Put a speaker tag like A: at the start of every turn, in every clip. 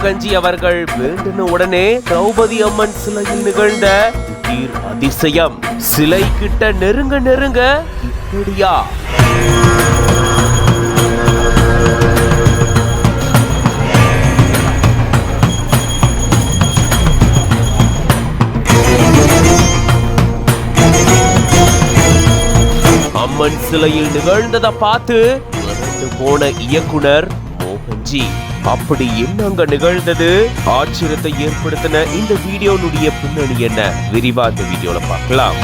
A: மோகன்ஜி அவர்கள் வேண்டின உடனே திரௌபதி அம்மன் சிலையில் நிகழ்ந்த திடீர் அதிசயம். சிலை கிட்ட நெருங்க நெருங்க இப்படியா? அம்மன் சிலையில் நிகழ்ந்ததை பார்த்து மிரண்டு போன இயக்குனர் மோகன்ஜி. அப்படி என்ன அங்க நிகழ்ந்தது? ஆச்சரியத்தை ஏற்படுத்தின இந்த வீடியோனுடைய பின்னணி என்ன? விரிவா இந்த வீடியோல பார்க்கலாம்.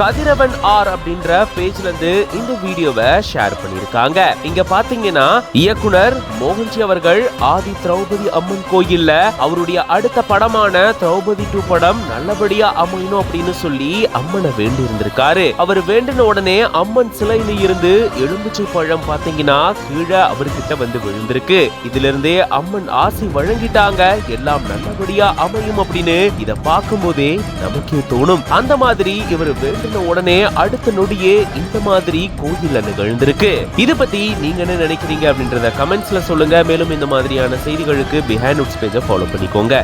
A: கதிரவன் ஆர் அப்படின்ற பேஜ்ல இருந்து இந்த வீடியோவை ஷேர் பண்ணிருக்காங்க. இங்க பாத்தீங்கன்னா இயக்குனர் மோகன்ஜி அவர்கள் ஆதி திரௌபதி அம்மன் கோயில்ல அவருடைய அடுத்த படமான திரௌபதி 2 படம் நல்லபடியா அமையணும் அப்படின்னு சொல்லி அம்மனை வேண்டி இருந்திருக்காரு. அவர் வேண்டின உடனே அம்மன் சிலையில இருந்து எலுமிச்சை பழம் பாத்தீங்கன்னா கீழே அவர்கிட்ட வந்து விழுந்திருக்கு. இதுல இருந்தே அம்மன் ஆசி வழங்கிட்டாங்க, எல்லாம் நல்லபடியா அமையும் அப்படின்னு இத பார்க்கும் போதே நமக்கே தோணும். அந்த மாதிரி இவர் வேண்டின உடனே அடுத்த நொடியே இந்த மாதிரி கோயில்ல நிகழ்ந்திருக்கு. இது பத்தி நீங்க என்ன நினைக்கிறீங்க அப்படின்றத கமெண்ட்ஸ்ல சொல்லுங்க. மேலும் இந்த மாதிரியான செய்திகளுக்கு பிஹைண்ட் நோட்ஸ் பேஜை ஃபாலோ பண்ணிக்கோங்க.